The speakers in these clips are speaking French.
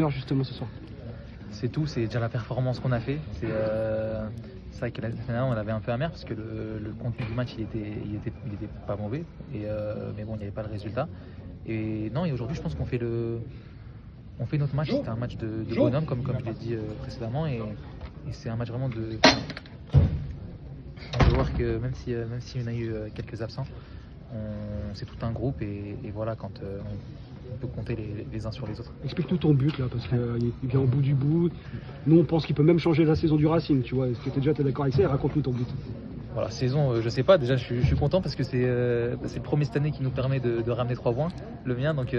l'entraîneur justement ce soir? C'est tout, c'est déjà la performance qu'on a fait. C'est vrai que l'année dernière, on l'avait un peu amer parce que le contenu du match il était pas mauvais. Mais bon, il n'y avait pas le résultat. Et non, et aujourd'hui, je pense qu'on fait notre match. C'était un match de bonhomme, comme je l'ai dit précédemment. Et c'est un match vraiment de voir que même si on a eu quelques absents, c'est tout un groupe. Et voilà, quand on peut compter les uns sur les autres. Explique-nous ton but là, parce qu'il vient au bout du bout. Nous on pense qu'il peut même changer la saison du Racing, tu vois. Est-ce que tu es d'accord avec ça? Et raconte-nous ton but. Voilà, saison, je sais pas, déjà je suis content parce que c'est le premier cette année qui nous permet de ramener 3 points, le mien, donc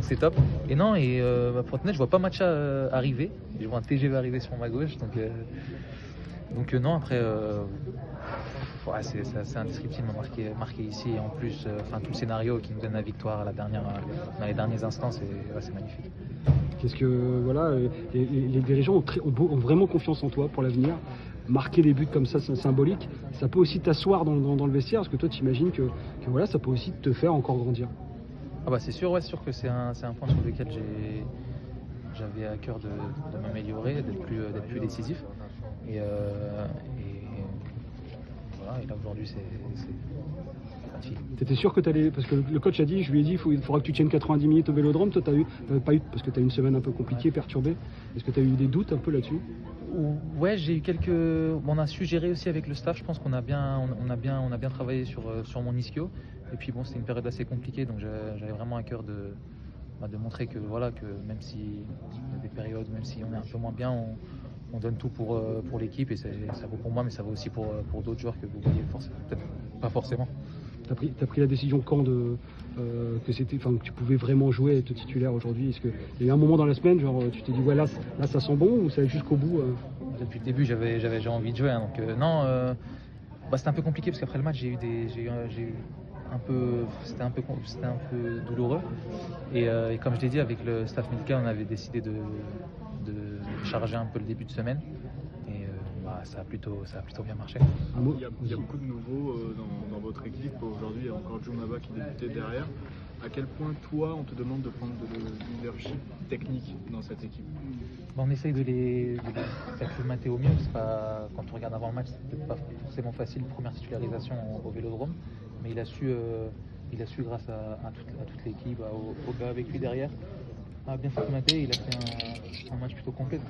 c'est top. Et non, pour être honnête, je vois pas Matcha arriver, je vois un TGV arriver sur ma gauche, donc non, après, ouais, c'est indescriptible marqué ici, et en plus, tout le scénario qui nous donne la victoire dans les derniers instants, c'est magnifique. Qu'est-ce que, voilà, les dirigeants ont vraiment confiance en toi pour l'avenir. Marquer des buts comme ça, c'est symbolique. Ça peut aussi t'asseoir dans le vestiaire, parce que toi, tu imagines que voilà, ça peut aussi te faire encore grandir. Ah bah c'est sûr que c'est un point sur lequel j'avais à cœur de m'améliorer, d'être plus décisif. Et voilà, et là aujourd'hui c'est magnifique. T'étais sûr que t'allais, parce que le coach a dit, je lui ai dit, il faudra que tu tiennes 90 minutes au Vélodrome. Toi, t'avais pas eu, parce que t'as eu une semaine un peu compliquée, perturbée. Est-ce que t'as eu des doutes un peu là-dessus? Ouais, j'ai eu on a su gérer aussi avec le staff. Je pense qu'on a bien travaillé sur mon ischio. Et puis bon, c'était une période assez compliquée, donc j'avais vraiment à cœur de montrer que voilà, que même si il y a des périodes, même si on est un peu moins bien, on donne tout pour l'équipe, et ça vaut pour moi, mais ça vaut aussi pour d'autres joueurs que vous voyez peut-être pas forcément. T'as pris la décision quand que tu pouvais vraiment jouer et être titulaire aujourd'hui? Est-ce qu'il y a eu un moment dans la semaine, genre tu t'es dit ouais là ça sent bon, ou ça allait jusqu'au bout? Depuis le début, j'avais envie de jouer, hein, donc non, c'était un peu compliqué parce qu'après le match, c'était un peu douloureux, et comme je l'ai dit, avec le staff médical, on avait décidé de charger un peu le début de semaine, et ça a plutôt bien marché. Il y a beaucoup de nouveaux dans votre équipe. Aujourd'hui, il y a encore Djoumaba qui débutait derrière. À quel point, toi, on te demande de prendre de leadership technique dans cette équipe? On essaye de les acclimater au mieux. Quand on regarde avant le match, c'est peut-être pas forcément facile, première titularisation au Vélodrome, mais il a su grâce à toute l'équipe, au gars avec lui derrière, a bien s'acclimater. Il a fait un match plutôt complet, donc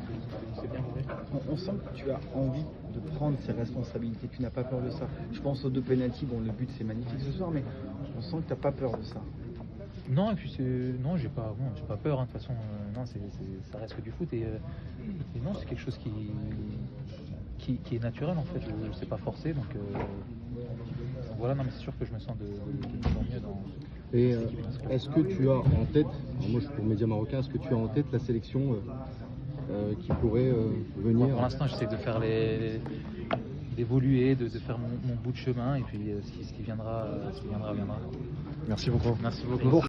c'est bien joué. On sent que tu as envie de prendre ces responsabilités, tu n'as pas peur de ça. Je pense aux 2 pénaltys, bon, le but c'est magnifique ce soir, mais on sent que tu n'as pas peur de ça. Non, et puis j'ai pas peur, hein, de toute façon, non, ça reste que du foot, et non, c'est quelque chose qui est naturel en fait, je sais pas forcer, donc voilà, non, mais c'est sûr que je me sens de mieux dans. Et est-ce que tu as en tête, moi je suis pour Média Marocain, est-ce que tu as en tête la sélection qui pourrait venir? Pour l'instant, j'essaie de faire d'évoluer, de faire mon bout de chemin, et puis ce qui viendra viendra. Merci beaucoup. Merci beaucoup.